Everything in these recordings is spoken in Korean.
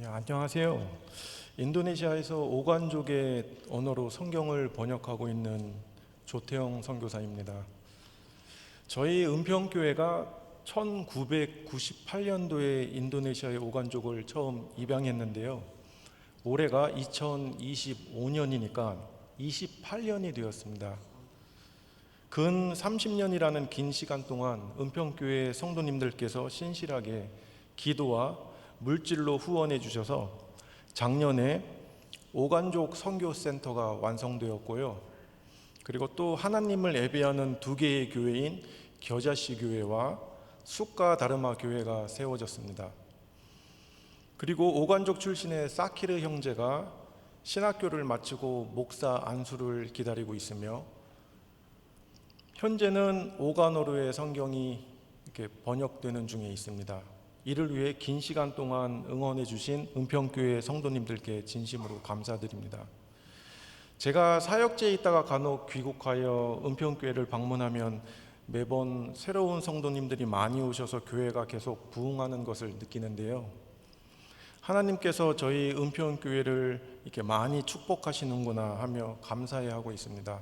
안녕하세요. 인도네시아에서 오간족의 언어로 성경을 번역하고 있는 조태영 선교사입니다. 저희 은평교회가 1998년도에 인도네시아의 오간족을 처음 입양했는데요. 올해가 2025년이니까 28년이 되었습니다. 근 30년이라는 긴 시간 동안 은평교회 성도님들께서 신실하게 기도와 물질로 후원해 주셔서 작년에 오간족 선교센터가 완성되었고요. 그리고 또 하나님을 예배하는 두 개의 교회인 겨자씨 교회와 숫가 다르마 교회가 세워졌습니다. 그리고 오간족 출신의 사키르 형제가 신학교를 마치고 목사 안수를 기다리고 있으며, 현재는 오간어로의 성경이 이렇게 번역되는 중에 있습니다. 이를 위해 긴 시간 동안 응원해 주신 은평교회 성도님들께 진심으로 감사드립니다. 제가 사역지에 있다가 간혹 귀국하여 은평교회를 방문하면 매번 새로운 성도님들이 많이 오셔서 교회가 계속 부흥하는 것을 느끼는데요. 하나님께서 저희 은평교회를 이렇게 많이 축복하시는구나 하며 감사해하고 있습니다.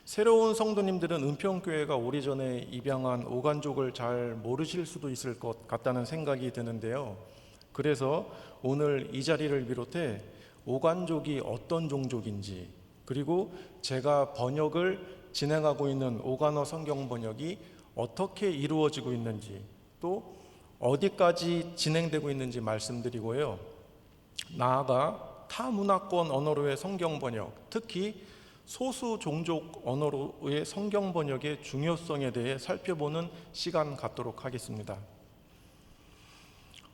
새로운 성도님들은 은평교회가 오래전에 입양한 오간족을 잘 모르실 수도 있을 것 같다는 생각이 드는데요. 그래서 오늘 이 자리를 비롯해 오간족이 어떤 종족인지, 그리고 제가 번역을 진행하고 있는 오간어 성경 번역이 어떻게 이루어지고 있는지, 또 어디까지 진행되고 있는지 말씀드리고요. 나아가 타문화권 언어로의 성경 번역, 특히 소수 종족 언어로의 성경 번역의 중요성에 대해 살펴보는 시간 갖도록 하겠습니다.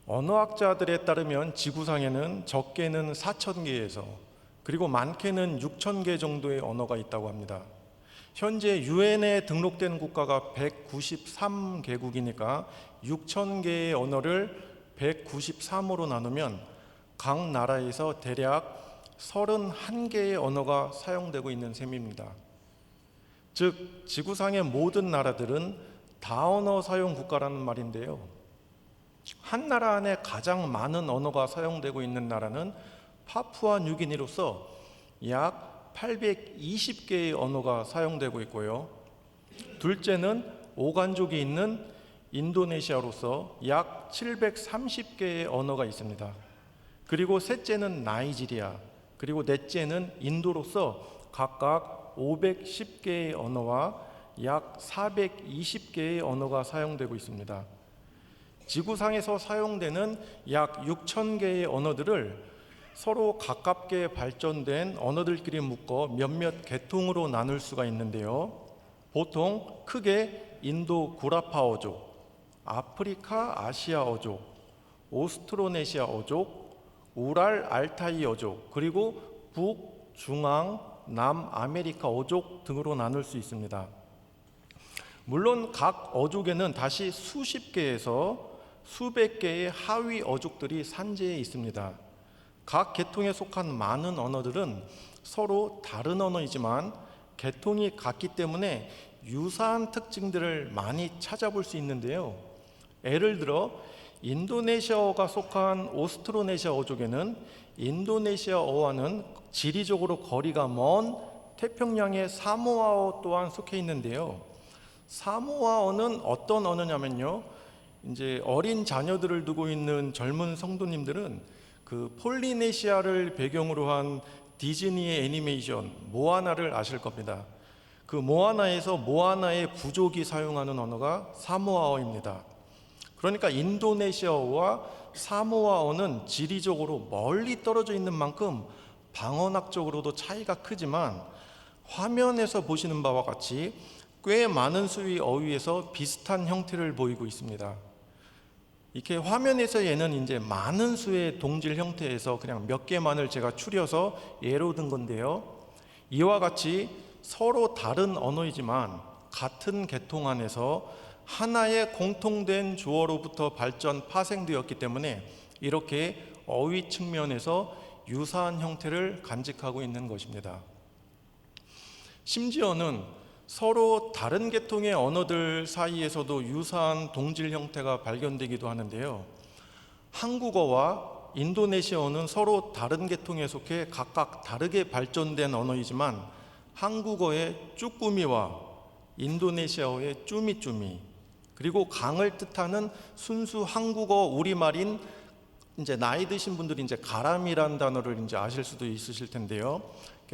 언어학자들에 따르면 지구상에는 적게는 4,000개에서 그리고 많게는 6,000개 정도의 언어가 있다고 합니다. 현재 유엔에 등록된 국가가 193개국이니까 6,000개의 언어를 193으로 나누면 각 나라에서 대략 31개의 언어가 사용되고 있는 셈입니다. 즉, 지구상의 모든 나라들은 다언어 사용 국가라는 말인데요. 한 나라 안에 가장 많은 언어가 사용되고 있는 나라는 파푸아 뉴기니로서 약 820개의 언어가 사용되고 있고요. 둘째는 오간족이 있는 인도네시아로서 약 730개의 언어가 있습니다. 그리고 셋째는 나이지리아, 그리고 넷째는 인도로서 각각 510개의 언어와 약 420개의 언어가 사용되고 있습니다. 지구상에서 사용되는 약 6,000개의 언어들을 서로 가깝게 발전된 언어들끼리 묶어 몇몇 계통으로 나눌 수가 있는데요. 보통 크게 인도 구라파어족, 아프리카 아시아어족, 오스트로네시아 어족, 우랄 알타이 어족, 그리고 북, 중앙, 남아메리카 어족 등으로 나눌 수 있습니다. 물론 각 어족에는 다시 수십 개에서 수백 개의 하위 어족들이 산재해 있습니다. 각 계통에 속한 많은 언어들은 서로 다른 언어이지만 계통이 같기 때문에 유사한 특징들을 많이 찾아볼 수 있는데요. 예를 들어 인도네시아어가 속한 오스트로네시아 어족에는 인도네시아어와는 지리적으로 거리가 먼 태평양의 사모아어 또한 속해 있는데요. 사모아어는 어떤 언어냐면요, 이제 어린 자녀들을 두고 있는 젊은 성도님들은 그 폴리네시아를 배경으로 한 디즈니의 애니메이션 모아나를 아실 겁니다. 그 모아나에서 모아나의 부족이 사용하는 언어가 사모아어입니다. 그러니까 인도네시아어와 사모아어는 지리적으로 멀리 떨어져 있는 만큼 방언학적으로도 차이가 크지만 화면에서 보시는 바와 같이 꽤 많은 수의 어휘에서 비슷한 형태를 보이고 있습니다. 이렇게 화면에서 얘는 이제 많은 수의 동질 형태에서 그냥 몇 개만을 제가 추려서 예로 든 건데요. 이와 같이 서로 다른 언어이지만 같은 계통 안에서 하나의 공통된 주어로부터 발전 파생되었기 때문에 이렇게 어휘 측면에서 유사한 형태를 간직하고 있는 것입니다. 심지어는 서로 다른 계통의 언어들 사이에서도 유사한 동질 형태가 발견되기도 하는데요. 한국어와 인도네시아어는 서로 다른 계통에 속해 각각 다르게 발전된 언어이지만 한국어의 쭈꾸미와 인도네시아어의 쭈미쭈미, 그리고 강을 뜻하는 순수 한국어 우리말인 이제 나이 드신 분들이 이제 가람이란 단어를 이제 아실 수도 있으실 텐데요.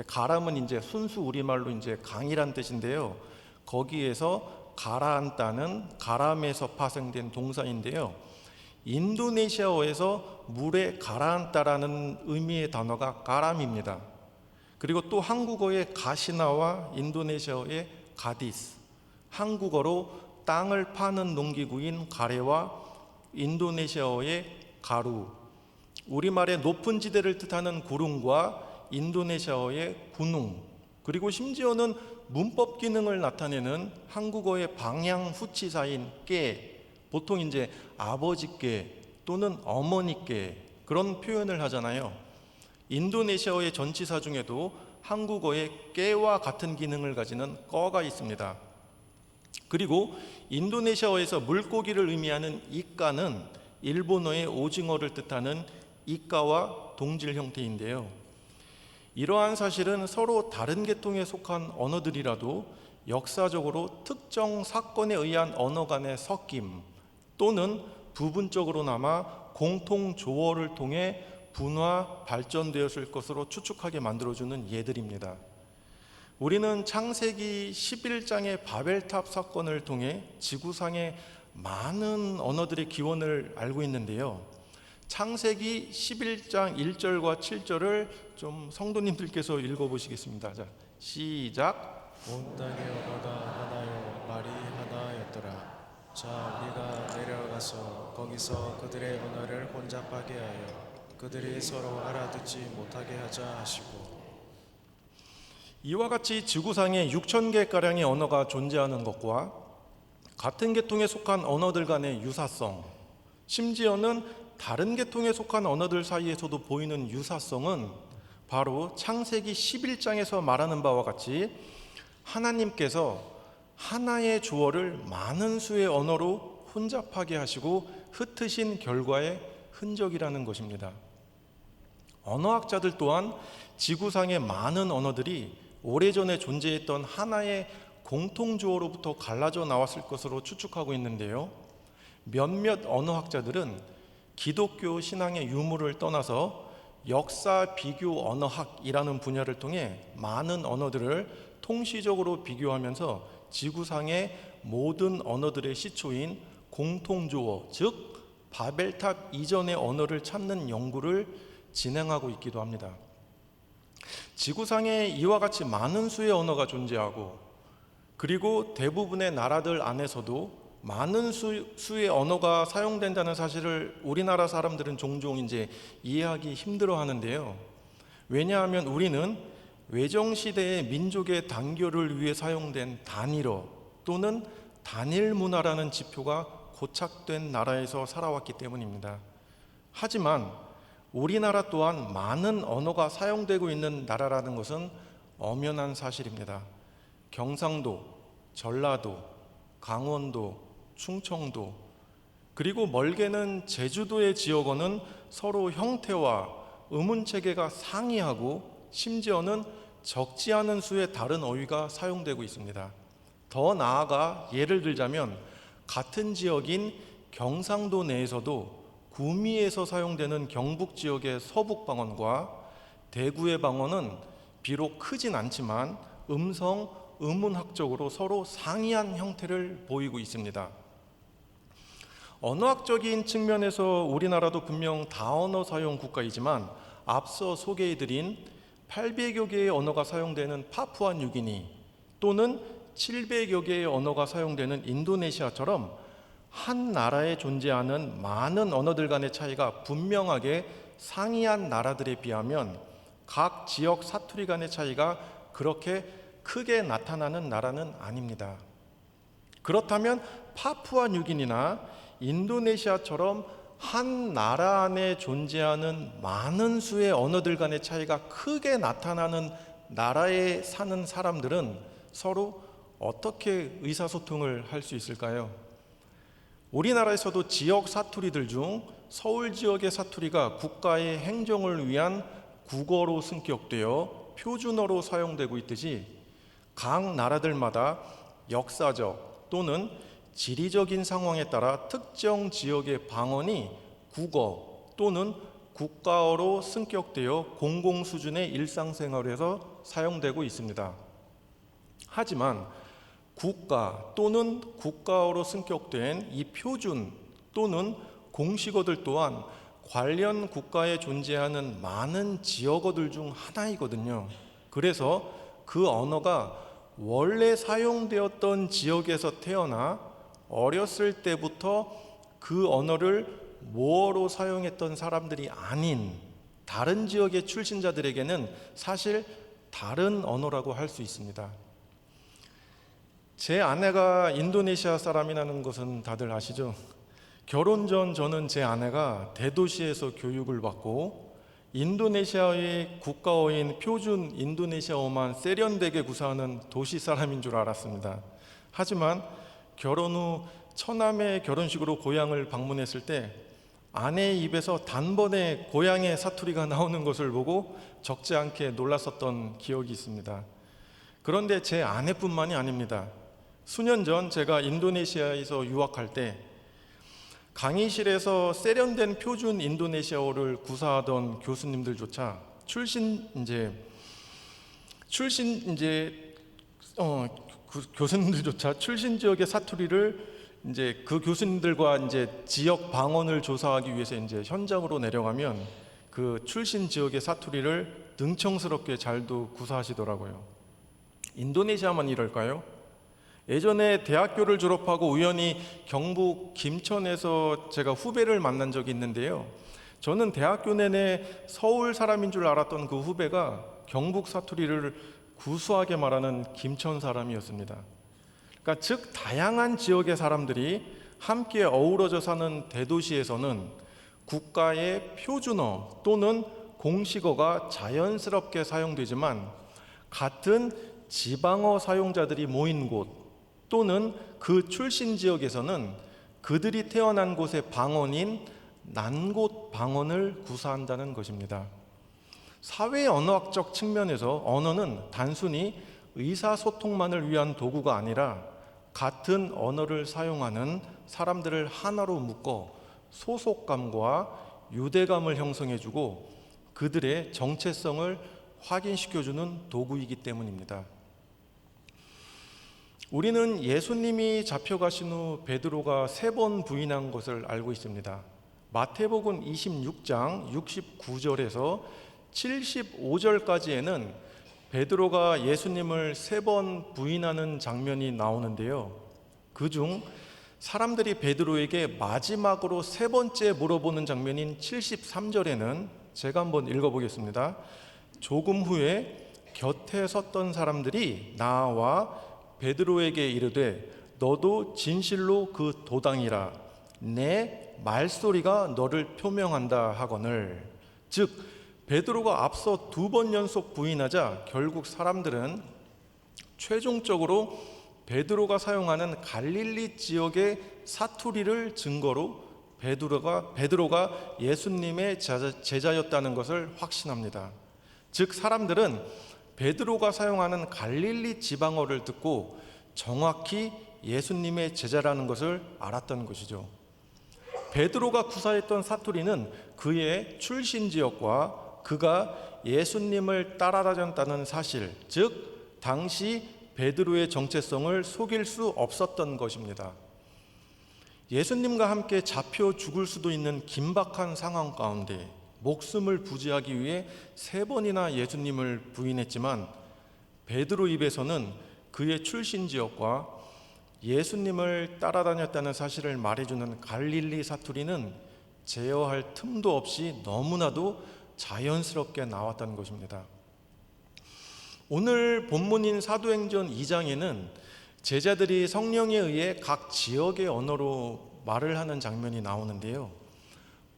가람은 이제 순수 우리말로 이제 강이란 뜻인데요. 거기에서 가라앉다는 가람에서 파생된 동사인데요. 인도네시아어에서 물에 가라앉다라는 의미의 단어가 가람입니다. 그리고 또 한국어의 가시나와 인도네시아어의 가디스, 한국어로 땅을 파는 농기구인 가레와 인도네시아어의 가루, 우리말의 높은 지대를 뜻하는 구릉과 인도네시아어의 구눅, 그리고 심지어는 문법 기능을 나타내는 한국어의 방향 후치사인 깨, 보통 이제 아버지께 또는 어머니께 그런 표현을 하잖아요. 인도네시아어의 전치사 중에도 한국어의 깨와 같은 기능을 가지는 꺼가 있습니다. 그리고 인도네시아어에서 물고기를 의미하는 이까는 일본어의 오징어를 뜻하는 이까와 동질 형태인데요. 이러한 사실은 서로 다른 계통에 속한 언어들이라도 역사적으로 특정 사건에 의한 언어 간의 섞임 또는 부분적으로나마 공통 조어를 통해 분화, 발전되었을 것으로 추측하게 만들어주는 예들입니다. 우리는 창세기 11장의 바벨탑 사건을 통해 지구상의 많은 언어들의 기원을 알고 있는데요. 창세기 11장 1절과 7절을 좀 성도님들께서 읽어보시겠습니다. 자, 시작. 온 땅의 언어가 하나요 말이 하나였더라. 자, 우리가 내려가서 거기서 그들의 언어를 혼잡하게 하여 그들이 서로 알아듣지 못하게 하자 하시고. 이와 같이 지구상에 6,000개가량의 언어가 존재하는 것과 같은 계통에 속한 언어들 간의 유사성, 심지어는 다른 계통에 속한 언어들 사이에서도 보이는 유사성은 바로 창세기 11장에서 말하는 바와 같이 하나님께서 하나의 주어를 많은 수의 언어로 혼잡하게 하시고 흩으신 결과의 흔적이라는 것입니다. 언어학자들 또한 지구상의 많은 언어들이 오래전에 존재했던 하나의 공통주어로부터 갈라져 나왔을 것으로 추측하고 있는데요. 몇몇 언어학자들은 기독교 신앙의 유무를 떠나서 역사 비교 언어학이라는 분야를 통해 많은 언어들을 통시적으로 비교하면서 지구상의 모든 언어들의 시초인 공통조어, 즉 바벨탑 이전의 언어를 찾는 연구를 진행하고 있기도 합니다. 지구상에 이와 같이 많은 수의 언어가 존재하고 그리고 대부분의 나라들 안에서도 많은 수의 언어가 사용된다는 사실을 우리나라 사람들은 종종 이제 이해하기 힘들어 하는데요. 왜냐하면 우리는 외정시대의 민족의 단결을 위해 사용된 단일어 또는 단일 문화라는 지표가 고착된 나라에서 살아왔기 때문입니다. 하지만 우리나라 또한 많은 언어가 사용되고 있는 나라라는 것은 엄연한 사실입니다. 경상도, 전라도, 강원도, 충청도, 그리고 멀게는 제주도의 지역어는 서로 형태와 음운체계가 상이하고 심지어는 적지 않은 수의 다른 어휘가 사용되고 있습니다. 더 나아가 예를 들자면 같은 지역인 경상도 내에서도 구미에서 사용되는 경북 지역의 서북 방언과 대구의 방언은 비록 크진 않지만 음성, 음운학적으로 서로 상이한 형태를 보이고 있습니다. 언어학적인 측면에서 우리나라도 분명 다언어 사용 국가이지만 앞서 소개해드린 800여 개의 언어가 사용되는 파푸아 뉴기니 또는 700여 개의 언어가 사용되는 인도네시아처럼 한 나라에 존재하는 많은 언어들 간의 차이가 분명하게 상이한 나라들에 비하면 각 지역 사투리 간의 차이가 그렇게 크게 나타나는 나라는 아닙니다. 그렇다면 파푸아 뉴기니나 인도네시아처럼 한 나라 안에 존재하는 많은 수의 언어들 간의 차이가 크게 나타나는 나라에 사는 사람들은 서로 어떻게 의사소통을 할 수 있을까요? 우리나라에서도 지역 사투리들 중 서울 지역의 사투리가 국가의 행정을 위한 국어로 승격되어 표준어로 사용되고 있듯이 각 나라들마다 역사적 또는 지리적인 상황에 따라 특정 지역의 방언이 국어 또는 국가어로 승격되어 공공 수준의 일상생활에서 사용되고 있습니다. 하지만 국가 또는 국가어로 승격된 이 표준 또는 공식어들 또한 관련 국가에 존재하는 많은 지역어들 중 하나이거든요. 그래서 그 언어가 원래 사용되었던 지역에서 태어나 어렸을 때부터 그 언어를 모어로 사용했던 사람들이 아닌 다른 지역의 출신자들에게는 사실 다른 언어라고 할 수 있습니다. 제 아내가 인도네시아 사람이라는 것은 다들 아시죠? 결혼 전 저는 제 아내가 대도시에서 교육을 받고 인도네시아의 국가어인 표준 인도네시아어만 세련되게 구사하는 도시 사람인 줄 알았습니다. 하지만 결혼 후 처남의 결혼식으로 고향을 방문했을 때 아내의 입에서 단번에 고향의 사투리가 나오는 것을 보고 적지 않게 놀랐었던 기억이 있습니다. 그런데 제 아내뿐만이 아닙니다. 수년 전 제가 인도네시아에서 유학할 때 강의실에서 세련된 표준 인도네시아어를 구사하던 교수님들조차 교수님들조차 출신 지역의 사투리를 그 교수님들과 지역 방언을 조사하기 위해서 현장으로 내려가면 그 출신 지역의 사투리를 능청스럽게 잘도 구사하시더라고요. 인도네시아만 이럴까요? 예전에 대학교를 졸업하고 우연히 경북 김천에서 제가 후배를 만난 적이 있는데요. 저는 대학교 내내 서울 사람인 줄 알았던 그 후배가 경북 사투리를 구수하게 말하는 김천 사람이었습니다. 그러니까 즉 다양한 지역의 사람들이 함께 어우러져 사는 대도시에서는 국가의 표준어 또는 공식어가 자연스럽게 사용되지만 같은 지방어 사용자들이 모인 곳 또는 그 출신 지역에서는 그들이 태어난 곳의 방언인 난곳 방언을 구사한다는 것입니다. 사회 언어학적 측면에서 언어는 단순히 의사소통만을 위한 도구가 아니라 같은 언어를 사용하는 사람들을 하나로 묶어 소속감과 유대감을 형성해주고 그들의 정체성을 확인시켜주는 도구이기 때문입니다. 우리는 예수님이 잡혀가신 후 베드로가 3번 부인한 것을 알고 있습니다. 마태복음 26장 69절에서 75절까지에는 베드로가 예수님을 3번 부인하는 장면이 나오는데요. 그중 사람들이 베드로에게 마지막으로 3번째 물어보는 장면인 73절에는 제가 한번 읽어보겠습니다. 조금 후에 곁에 섰던 사람들이 나와 베드로에게 이르되 너도 진실로 그 도당이라 내 말소리가 너를 표명한다 하거늘. 즉 베드로가 앞서 2번 연속 부인하자 결국 사람들은 최종적으로 베드로가 사용하는 갈릴리 지역의 사투리를 증거로 베드로가 예수님의 제자였다는 것을 확신합니다. 즉 사람들은 베드로가 사용하는 갈릴리 지방어를 듣고 정확히 예수님의 제자라는 것을 알았던 것이죠. 베드로가 구사했던 사투리는 그의 출신 지역과 그가 예수님을 따라다녔다는 사실, 즉 당시 베드로의 정체성을 속일 수 없었던 것입니다. 예수님과 함께 잡혀 죽을 수도 있는 긴박한 상황 가운데 목숨을 부지하기 위해 3번이나 예수님을 부인했지만 베드로 입에서는 그의 출신 지역과 예수님을 따라다녔다는 사실을 말해주는 갈릴리 사투리는 제어할 틈도 없이 너무나도 자연스럽게 나왔다는 것입니다. 오늘 본문인 사도행전 2장에는 제자들이 성령에 의해 각 지역의 언어로 말을 하는 장면이 나오는데요.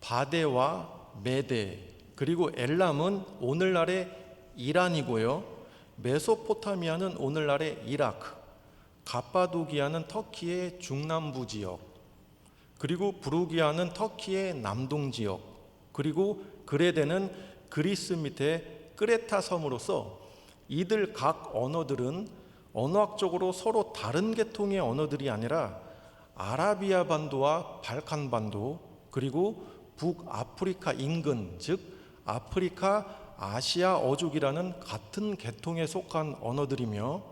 바데와 메데 그리고 엘람은 오늘날의 이란이고요. 메소포타미아는 오늘날의 이라크, 갑바도기아는 터키의 중남부 지역, 그리고 부르기아는 터키의 남동 지역, 그리고 그레데는 그리스 밑에 크레타 섬으로서 이들 각 언어들은 언어학적으로 서로 다른 계통의 언어들이 아니라 아라비아 반도와 발칸 반도, 그리고 북아프리카 인근, 즉 아프리카 아시아 어족이라는 같은 계통에 속한 언어들이며,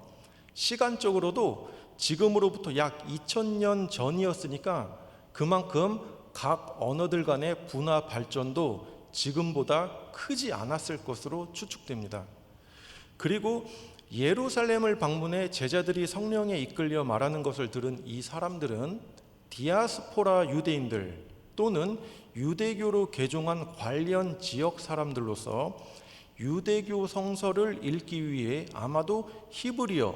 시간적으로도 지금으로부터 약 2000년 전이었으니까 그만큼 각 언어들 간의 분화 발전도 지금보다 크지 않았을 것으로 추측됩니다. 그리고 예루살렘을 방문해 제자들이 성령에 이끌려 말하는 것을 들은 이 사람들은 디아스포라 유대인들 또는 유대교로 개종한 관련 지역 사람들로서 유대교 성서를 읽기 위해 아마도 히브리어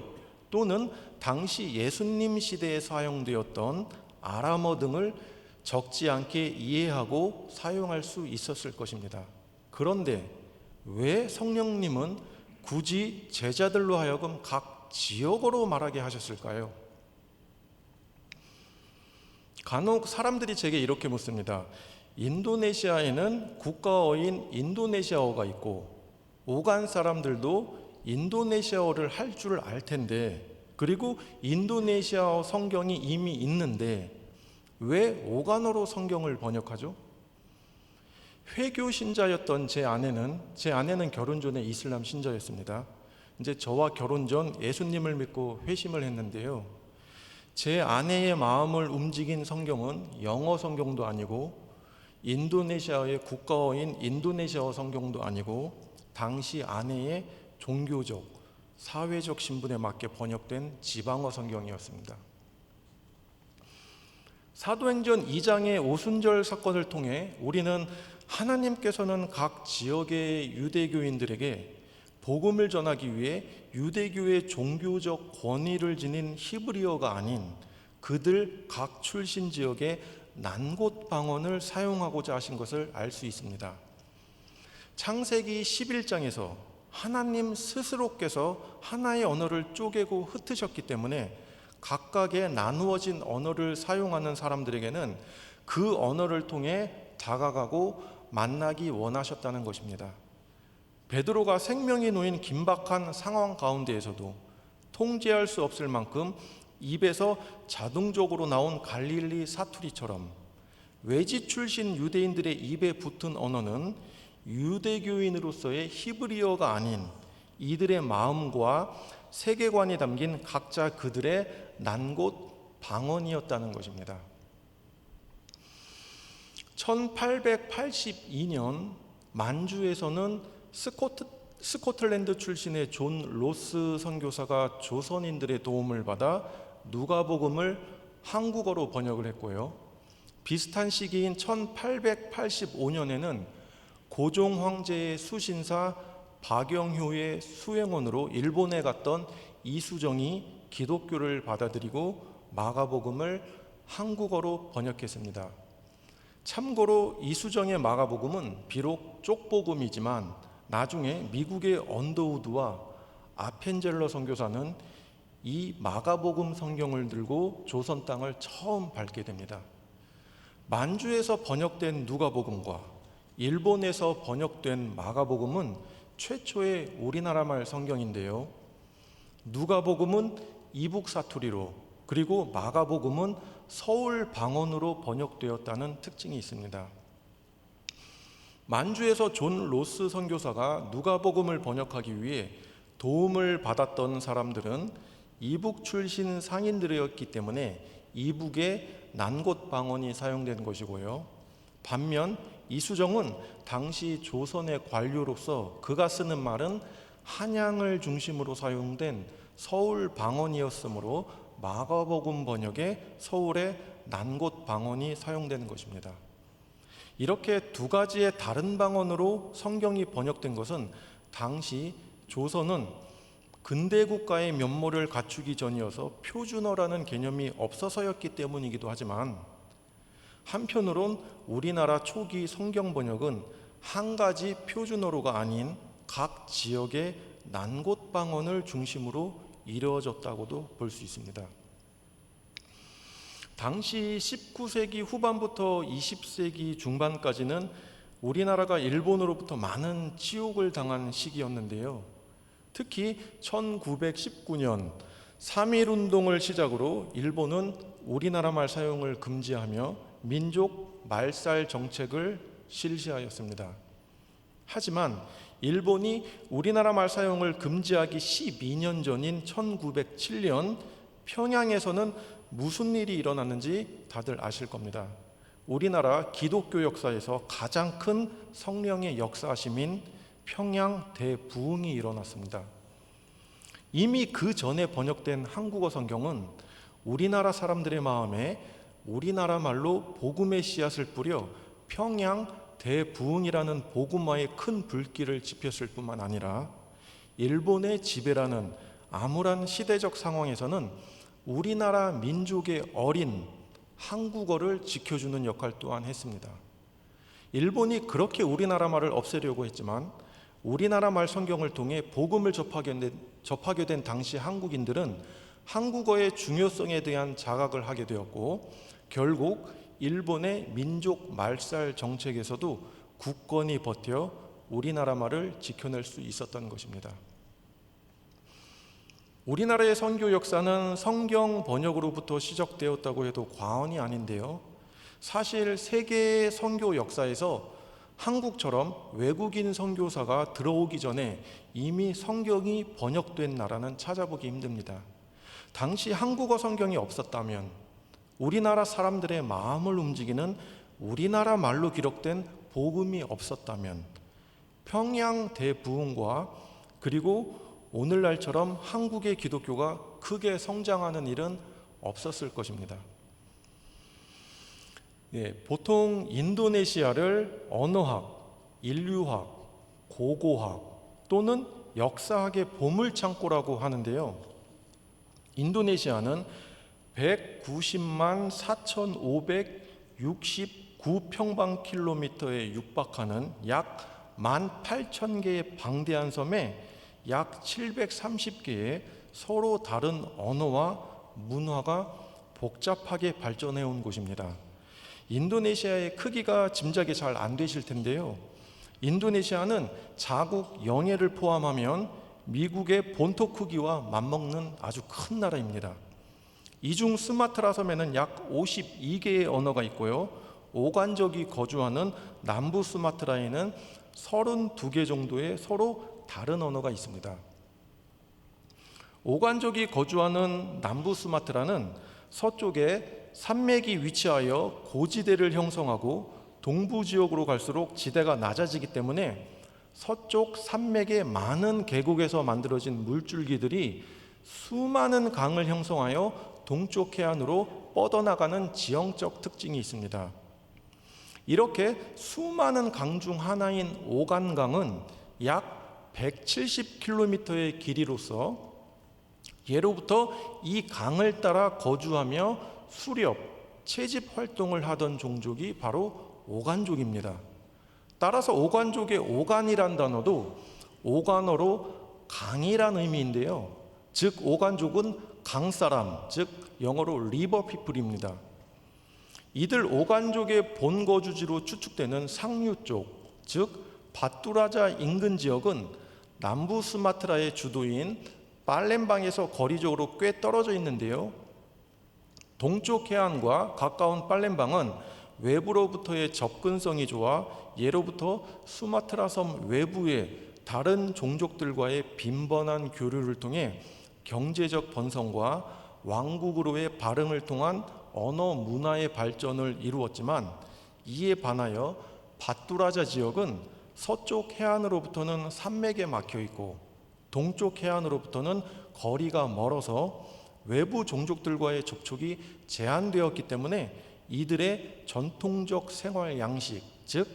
또는 당시 예수님 시대에 사용되었던 아람어 등을 적지 않게 이해하고 사용할 수 있었을 것입니다. 그런데 왜 성령님은 굳이 제자들로 하여금 각 지역어로 말하게 하셨을까요? 간혹 사람들이 제게 이렇게 묻습니다. 인도네시아에는 국가어인 인도네시아어가 있고 오간 사람들도 인도네시아어를 할 줄 알 텐데, 그리고 인도네시아어 성경이 이미 있는데 왜 오간어로 성경을 번역하죠? 회교 신자였던 제 아내는 결혼 전에 이슬람 신자였습니다. 이제 저와 결혼 전 예수님을 믿고 회심을 했는데요. 제 아내의 마음을 움직인 성경은 영어 성경도 아니고 인도네시아의 국가어인 인도네시아어 성경도 아니고 당시 아내의 종교적, 사회적 신분에 맞게 번역된 지방어 성경이었습니다. 사도행전 2장의 오순절 사건을 통해 우리는 하나님께서는 각 지역의 유대교인들에게 복음을 전하기 위해 유대교의 종교적 권위를 지닌 히브리어가 아닌 그들 각 출신 지역의 난곳 방언을 사용하고자 하신 것을 알 수 있습니다. 창세기 11장에서 하나님 스스로께서 하나의 언어를 쪼개고 흩으셨기 때문에 각각의 나누어진 언어를 사용하는 사람들에게는 그 언어를 통해 다가가고 만나기 원하셨다는 것입니다. 베드로가 생명이 놓인 긴박한 상황 가운데에서도 통제할 수 없을 만큼 입에서 자동적으로 나온 갈릴리 사투리처럼 외지 출신 유대인들의 입에 붙은 언어는 유대교인으로서의 히브리어가 아닌 이들의 마음과 세계관이 담긴 각자 그들의 난곳 방언이었다는 것입니다. 1882년 만주에서는 스코틀랜드 출신의 존 로스 선교사가 조선인들의 도움을 받아 누가복음을 한국어로 번역을 했고요. 비슷한 시기인 1885년에는 고종 황제의 수신사 박영효의 수행원으로 일본에 갔던 이수정이 기독교를 받아들이고 마가복음을 한국어로 번역했습니다. 참고로 이수정의 마가복음은 비록 쪽복음이지만 나중에 미국의 언더우드와 아펜젤러 선교사는 이 마가복음 성경을 들고 조선 땅을 처음 밟게 됩니다. 만주에서 번역된 누가복음과 일본에서 번역된 마가복음은 최초의 우리나라말 성경인데요. 누가복음은 이북 사투리로, 그리고 마가복음은 서울 방언으로 번역되었다는 특징이 있습니다. 만주에서 존 로스 선교사가 누가복음을 번역하기 위해 도움을 받았던 사람들은 이북 출신 상인들이었기 때문에 이북의 난곳 방언이 사용된 것이고요. 반면 이수정은 당시 조선의 관료로서 그가 쓰는 말은 한양을 중심으로 사용된 서울 방언이었으므로 마가복음 번역에 서울의 난곳 방언이 사용되는 것입니다. 이렇게 두 가지의 다른 방언으로 성경이 번역된 것은 당시 조선은 근대 국가의 면모를 갖추기 전이어서 표준어라는 개념이 없어서였기 때문이기도 하지만, 한편으론 우리나라 초기 성경 번역은 한 가지 표준어로가 아닌 각 지역의 난곳 방언을 중심으로 이루어졌다고도 볼 수 있습니다. 당시 19세기 후반부터 20세기 중반까지는 우리나라가 일본으로부터 많은 치욕을 당한 시기였는데요. 특히 1919년 3.1운동을 시작으로 일본은 우리나라 말 사용을 금지하며 민족 말살 정책을 실시하였습니다. 하지만 일본이 우리나라 말 사용을 금지하기 12년 전인 1907년 평양에서는 무슨 일이 일어났는지 다들 아실 겁니다. 우리나라 기독교 역사에서 가장 큰 성령의 역사심인 평양 대부흥이 일어났습니다. 이미 그 전에 번역된 한국어 성경은 우리나라 사람들의 마음에 우리나라 말로 복음의 씨앗을 뿌려 평양 대부흥이라는 복음화의 큰 불길을 지폈을 뿐만 아니라 일본의 지배라는 암울한 시대적 상황에서는 우리나라 민족의 어린 한국어를 지켜주는 역할 또한 했습니다. 일본이 그렇게 우리나라 말을 없애려고 했지만 우리나라 말 성경을 통해 복음을 접하게 된 당시 한국인들은 한국어의 중요성에 대한 자각을 하게 되었고 결국 일본의 민족 말살 정책에서도 굳건히 버텨 우리나라 말을 지켜낼 수 있었던 것입니다. 우리나라의 선교 역사는 성경 번역으로부터 시작되었다고 해도 과언이 아닌데요. 사실 세계의 선교 역사에서 한국처럼 외국인 선교사가 들어오기 전에 이미 성경이 번역된 나라는 찾아보기 힘듭니다. 당시 한국어 성경이 없었다면 우리나라 사람들의 마음을 움직이는 우리나라 말로 기록된 복음이 없었다면 평양 대부흥과 그리고 오늘날처럼 한국의 기독교가 크게 성장하는 일은 없었을 것입니다. 보통 인도네시아를 언어학, 인류학, 고고학 또는 역사학의 보물창고라고 하는데요. 인도네시아는 190만 4,569평방킬로미터에 육박하는 약 18,000개의 방대한 섬에 약 730개의 서로 다른 언어와 문화가 복잡하게 발전해 온 곳입니다. 인도네시아의 크기가 짐작이 잘 안 되실 텐데요. 인도네시아는 자국 영해를 포함하면 미국의 본토 크기와 맞먹는 아주 큰 나라입니다. 이중 스마트라 섬에는 약 52개의 언어가 있고요. 오간족이 거주하는 남부 스마트라에는 32개 정도의 서로 다른 언어가 있습니다. 오간족이 거주하는 남부 수마트라는 서쪽에 산맥이 위치하여 고지대를 형성하고 동부 지역으로 갈수록 지대가 낮아지기 때문에 서쪽 산맥의 많은 계곡에서 만들어진 물줄기들이 수많은 강을 형성하여 동쪽 해안으로 뻗어나가는 지형적 특징이 있습니다. 이렇게 수많은 강 중 하나인 오간강은 약 170km의 길이로서 예로부터 이 강을 따라 거주하며 수렵, 채집 활동을 하던 종족이 바로 오간족입니다. 따라서 오간족의 오간이란 단어도 오간어로 강이란 의미인데요. 즉 오간족은 강사람, 즉 영어로 리버 피플입니다. 이들 오간족의 본거주지로 추측되는 상류 쪽, 즉 바뚜라자 인근 지역은 남부 수마트라의 주도인 팔렘방에서 거리적으로 꽤 떨어져 있는데요. 동쪽 해안과 가까운 팔렘방은 외부로부터의 접근성이 좋아 예로부터 수마트라 섬 외부의 다른 종족들과의 빈번한 교류를 통해 경제적 번성과 왕국으로의 발흥을 통한 언어 문화의 발전을 이루었지만 이에 반하여 바뚜라자 지역은 서쪽 해안으로부터는 산맥에 막혀 있고 동쪽 해안으로부터는 거리가 멀어서 외부 종족들과의 접촉이 제한되었기 때문에 이들의 전통적 생활 양식, 즉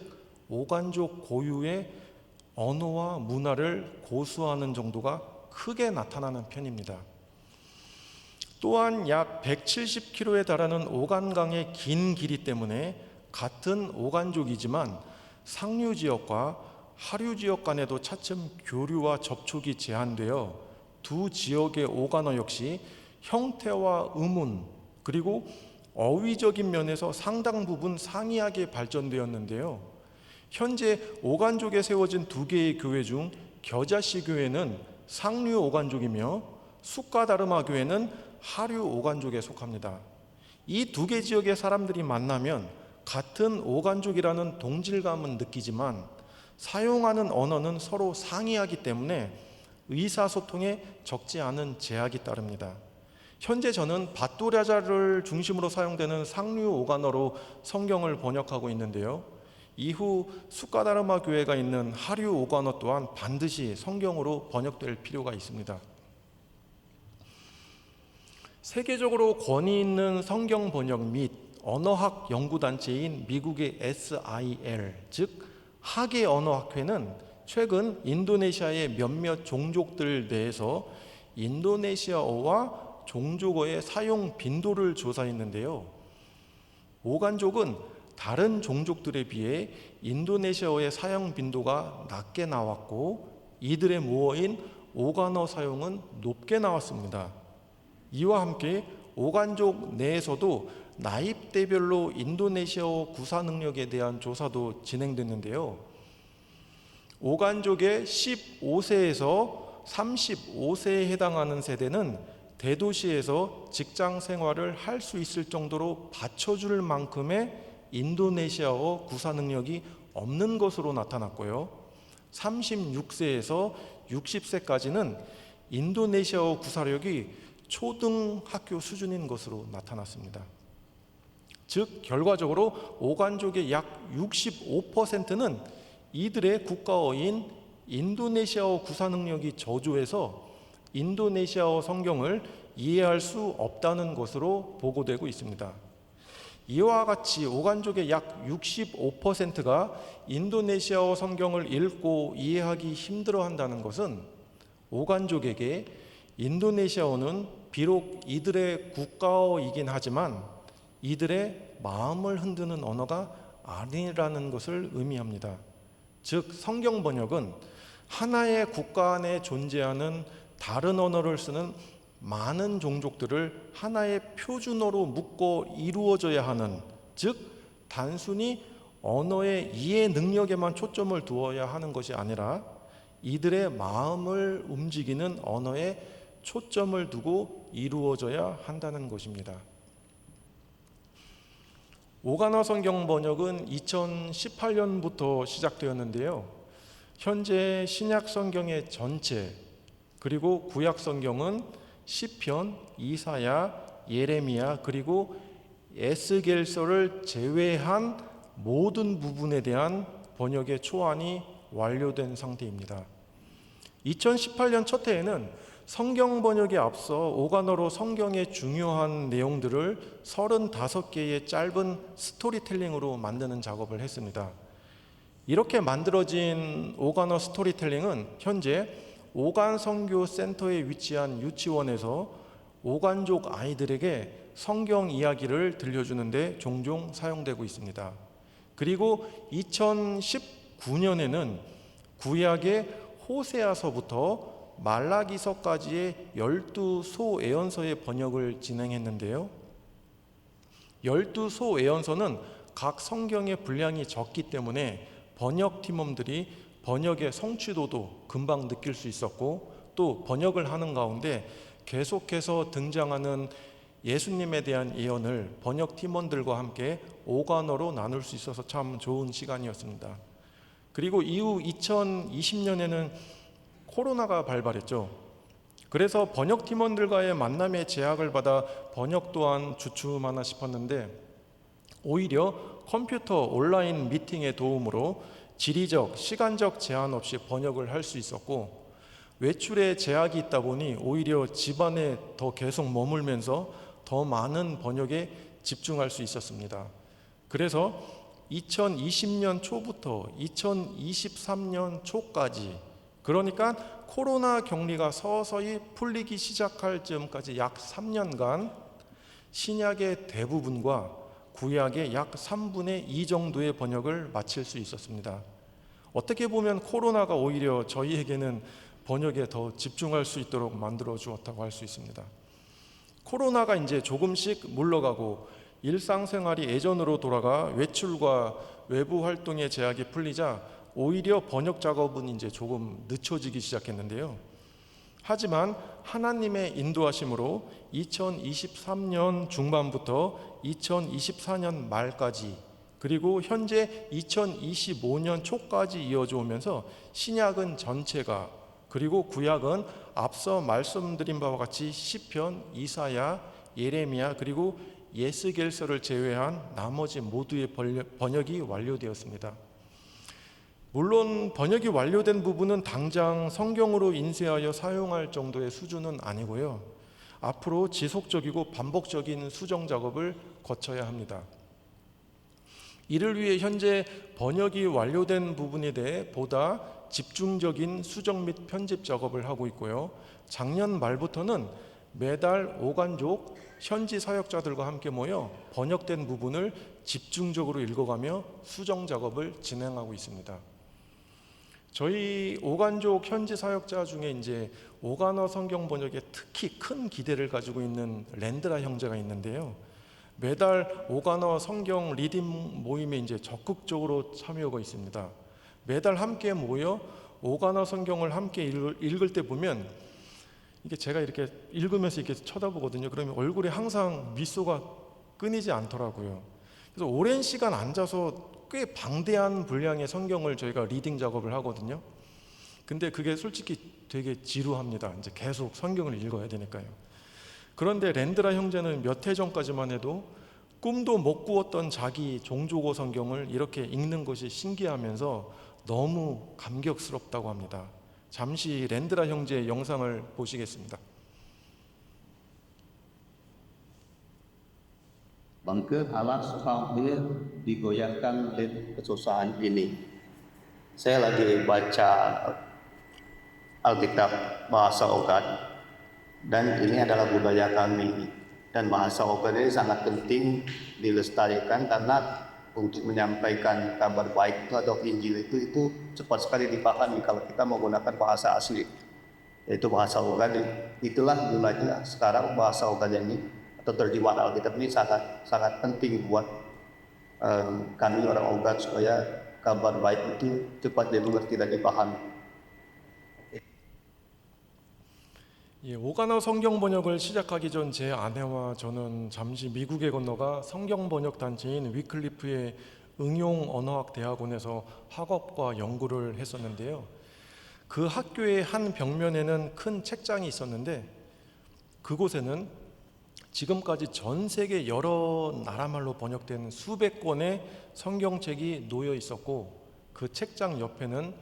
오간족 고유의 언어와 문화를 고수하는 정도가 크게 나타나는 편입니다. 또한 약 170km에 달하는 오간강의 긴 길이 때문에 같은 오간족이지만 상류 지역과 하류 지역 간에도 차츰 교류와 접촉이 제한되어 두 지역의 오간어 역시 형태와 음운 그리고 어휘적인 면에서 상당 부분 상이하게 발전되었는데요. 현재 오간족에 세워진 두 개의 교회 중 겨자씨 교회는 상류 오간족이며 숫가다르마 교회는 하류 오간족에 속합니다. 이 두 개 지역의 사람들이 만나면 같은 오간족이라는 동질감은 느끼지만 사용하는 언어는 서로 상이하기 때문에 의사소통에 적지 않은 제약이 따릅니다. 현재 저는 바뚜라자를 중심으로 사용되는 상류 오간어로 성경을 번역하고 있는데요. 이후 숫가다르마 교회가 있는 하류 오간어 또한 반드시 성경으로 번역될 필요가 있습니다. 세계적으로 권위 있는 성경 번역 및 언어학 연구단체인 미국의 SIL, 즉 학예 언어학회는 최근 인도네시아의 몇몇 종족들 내에서 인도네시아어와 종족어의 사용 빈도를 조사했는데요. 오간족은 다른 종족들에 비해 인도네시아어의 사용 빈도가 낮게 나왔고 이들의 모어인 오간어 사용은 높게 나왔습니다. 이와 함께 오간족 내에서도 나이대별로 인도네시아어 구사 능력에 대한 조사도 진행됐는데요. 오간족의 15세에서 35세에 해당하는 세대는 대도시에서 직장 생활을 할 수 있을 정도로 받쳐줄 만큼의 인도네시아어 구사 능력이 없는 것으로 나타났고요. 36세에서 60세까지는 인도네시아어 구사력이 초등학교 수준인 것으로 나타났습니다. 즉 결과적으로 오간족의 약 65%는 이들의 국가어인 인도네시아어 구사 능력이 저조해서 인도네시아어 성경을 이해할 수 없다는 것으로 보고되고 있습니다. 이와 같이 오간족의 약 65%가 인도네시아어 성경을 읽고 이해하기 힘들어한다는 것은 오간족에게 인도네시아어는 비록 이들의 국가어이긴 하지만 이들의 마음을 흔드는 언어가 아니라는 것을 의미합니다. 즉 성경 번역은 하나의 국가 안에 존재하는 다른 언어를 쓰는 많은 종족들을 하나의 표준어로 묶어 이루어져야 하는, 즉 단순히 언어의 이해 능력에만 초점을 두어야 하는 것이 아니라 이들의 마음을 움직이는 언어에 초점을 두고 이루어져야 한다는 것입니다. 오간어 성경 번역은 2018년부터 시작되었는데요. 현재 신약 성경의 전체 그리고 구약 성경은 시편, 이사야, 예레미야 그리고 에스겔서를 제외한 모든 부분에 대한 번역의 초안이 완료된 상태입니다. 2018년 첫 해에는 성경 번역에 앞서 오간어로 성경의 중요한 내용들을 35개의 짧은 스토리텔링으로 만드는 작업을 했습니다. 이렇게 만들어진 오간어 스토리텔링은 현재 오간 선교 센터에 위치한 유치원에서 오간족 아이들에게 성경 이야기를 들려주는데 종종 사용되고 있습니다. 그리고 2019년에는 구약의 호세아서부터 말라기서까지의 12소 애언서의 번역을 진행했는데요. 12소 애언서는 각 성경의 분량이 적기 때문에 번역 팀원들이 번역의 성취도도 금방 느낄 수 있었고 또 번역을 하는 가운데 계속해서 등장하는 예수님에 대한 예언을 번역 팀원들과 함께 오간어로 나눌 수 있어서 참 좋은 시간이었습니다. 그리고 이후 2020년에는 코로나가 발발했죠. 그래서 번역 팀원들과의 만남의 제약을 받아 번역 또한 주춤하나 싶었는데 오히려 컴퓨터 온라인 미팅의 도움으로 지리적, 시간적 제한 없이 번역을 할 수 있었고 외출에 제약이 있다 보니 오히려 집안에 더 계속 머물면서 더 많은 번역에 집중할 수 있었습니다. 그래서 2020년 초부터 2023년 초까지, 그러니까 코로나 격리가 서서히 풀리기 시작할 즈음까지 약 3년간 신약의 대부분과 구약의 약 3분의 2 정도의 번역을 마칠 수 있었습니다. 어떻게 보면 코로나가 오히려 저희에게는 번역에 더 집중할 수 있도록 만들어 주었다고 할 수 있습니다. 코로나가 이제 조금씩 물러가고 일상생활이 예전으로 돌아가 외출과 외부 활동의 제약이 풀리자 오히려 번역 작업은 이제 조금 늦춰지기 시작했는데요. 하지만 하나님의 인도하심으로 2023년 중반부터 2024년 말까지 그리고 현재 2025년 초까지 이어져 오면서 신약은 전체가 그리고 구약은 앞서 말씀드린 바와 같이 시편, 이사야, 예레미야 그리고 예스겔서를 제외한 나머지 모두의 번역이 완료되었습니다. 물론 번역이 완료된 부분은 당장 성경으로 인쇄하여 사용할 정도의 수준은 아니고요. 앞으로 지속적이고 반복적인 수정 작업을 거쳐야 합니다. 이를 위해 현재 번역이 완료된 부분에 대해 보다 집중적인 수정 및 편집 작업을 하고 있고요. 작년 말부터는 매달 오간족 현지 사역자들과 함께 모여 번역된 부분을 집중적으로 읽어가며 수정 작업을 진행하고 있습니다. 저희 오간족 현지 사역자 중에 이제 오간어 성경 번역에 특히 큰 기대를 가지고 있는 랜드라 형제가 있는데요. 매달 오간어 성경 리딩 모임에 이제 적극적으로 참여하고 있습니다. 매달 함께 모여 오간어 성경을 함께 읽을 때 보면 이게 제가 이렇게 읽으면서 이렇게 쳐다보거든요. 그러면 얼굴에 항상 미소가 끊이지 않더라고요. 그래서 오랜 시간 앉아서 꽤 방대한 분량의 성경을 저희가 리딩 작업을 하거든요. 근데 그게 솔직히 되게 지루합니다. 이제 계속 성경을 읽어야 되니까요. 그런데 랜드라 형제는 몇 해 전까지만 해도 꿈도 못 꾸었던 자기 종조고 성경을 이렇게 읽는 것이 신기하면서 너무 감격스럽다고 합니다. 잠시 랜드라 형제의 영상을 보시겠습니다. Bangkit alat sekali digoyangkan oleh kesusahan ini. Saya lagi baca Alkitab bahasa Ogan dan ini adalah budaya kami dan bahasa Ogan ini sangat penting dilestarikan karena untuk menyampaikan kabar baik itu atau Injil itu cepat sekali dipahami kalau kita menggunakan bahasa asli yaitu bahasa Ogan. Itulah gunanya sekarang bahasa Ogan ini atau terjemahan Alkitab ini sangat penting buat kami orang Ogan supaya kabar baik itu cepat dimengerti dan dipahami. 예, 오간어 성경 번역을 시작하기 전 제 아내와 저는 잠시 미국에 건너가 성경 번역 단체인 위클리프의 응용 언어학 대학원에서 학업과 연구를 했었는데요. 그 학교의 한 벽면에는 큰 책장이 있었는데 그곳에는 지금까지 전 세계 여러 나라말로 번역된 수백 권의 성경책이 놓여 있었고 그 책장 옆에는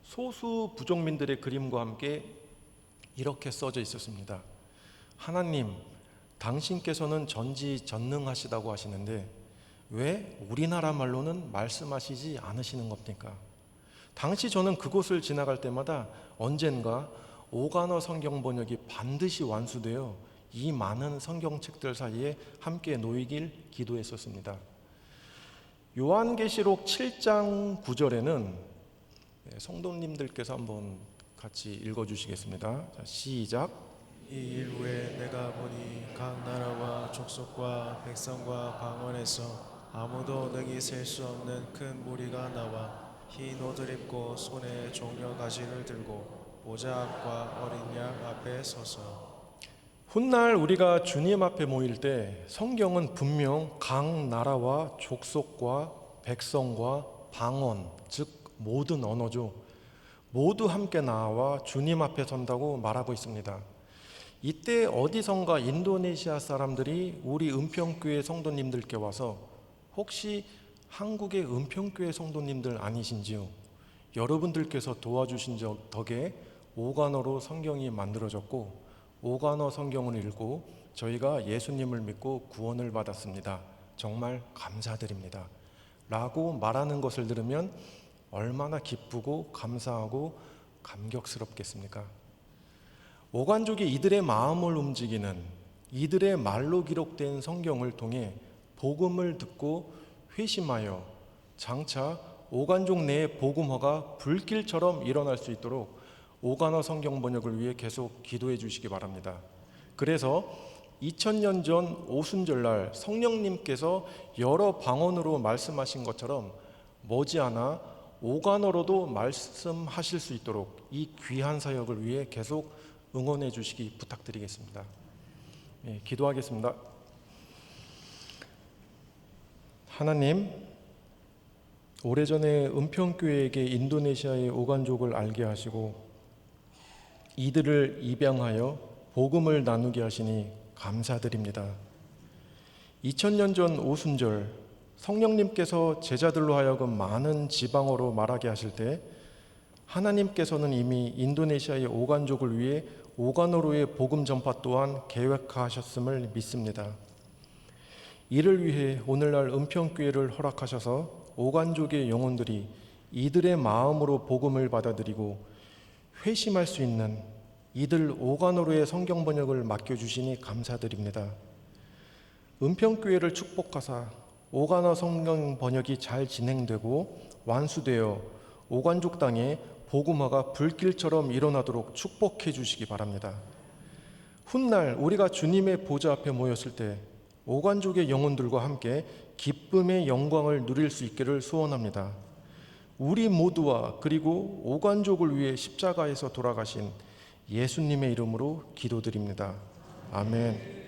소수 부족민들의 그림과 함께 이렇게 써져 있었습니다. 하나님, 당신께서는 전지전능하시다고 하시는데 왜 우리나라 말로는 말씀하시지 않으시는 겁니까? 당시 저는 그곳을 지나갈 때마다 언젠가 오간어 성경 번역이 반드시 완수되어 이 많은 성경책들 사이에 함께 놓이길 기도했었습니다. 요한계시록 7장 9절에는 성도님들께서 한번 같이 읽어주시겠습니다. 자, 시작. 이 일 후에 내가 보니 각 나라와 족속과 백성과 방언에서 아무도 능히 셀 수 없는 큰 무리가 나와 흰 옷을 입고 손에 종려 가지를 들고 보좌 앞과 어린 양 앞에 서서 훗날 우리가 주님 앞에 모일 때 성경은 분명 각 나라와 족속과 백성과 방언, 즉 모든 언어죠. 모두 함께 나와 주님 앞에 선다고 말하고 있습니다. 이때 어디선가 인도네시아 사람들이 우리 은평교회 성도님들께 와서 혹시 한국의 은평교회 성도님들 아니신지요? 여러분들께서 도와주신 덕에 오간어로 성경이 만들어졌고 오간어 성경을 읽고 저희가 예수님을 믿고 구원을 받았습니다. 정말 감사드립니다. 라고 말하는 것을 들으면 얼마나 기쁘고 감사하고 감격스럽겠습니까? 오간족이 이들의 마음을 움직이는 이들의 말로 기록된 성경을 통해 복음을 듣고 회심하여 장차 오간족 내의 복음화가 불길처럼 일어날 수 있도록 오간어 성경 번역을 위해 계속 기도해 주시기 바랍니다. 그래서 2000년 전 오순절날 성령님께서 여러 방언으로 말씀하신 것처럼 머지않아 오간어로도 말씀하실 수 있도록 이 귀한 사역을 위해 계속 응원해 주시기 부탁드리겠습니다. 예, 기도하겠습니다. 하나님, 오래전에 은평교회에게 인도네시아의 오간족을 알게 하시고 이들을 입양하여 복음을 나누게 하시니 감사드립니다. 2000년 전 오순절 성령님께서 제자들로 하여금 많은 지방어로 말하게 하실 때 하나님께서는 이미 인도네시아의 오간족을 위해 오간어로의 복음 전파 또한 계획하셨음을 믿습니다. 이를 위해 오늘날 은평교회를 허락하셔서 오간족의 영혼들이 이들의 마음으로 복음을 받아들이고 회심할 수 있는 이들 오간어로의 성경 번역을 맡겨주시니 감사드립니다. 은평교회를 축복하사 오간어 성경 번역이 잘 진행되고 완수되어 오간족 땅에 복음화가 불길처럼 일어나도록 축복해 주시기 바랍니다. 훗날 우리가 주님의 보좌 앞에 모였을 때 오간족의 영혼들과 함께 기쁨의 영광을 누릴 수 있기를 소원합니다. 우리 모두와 그리고 오간족을 위해 십자가에서 돌아가신 예수님의 이름으로 기도드립니다. 아멘.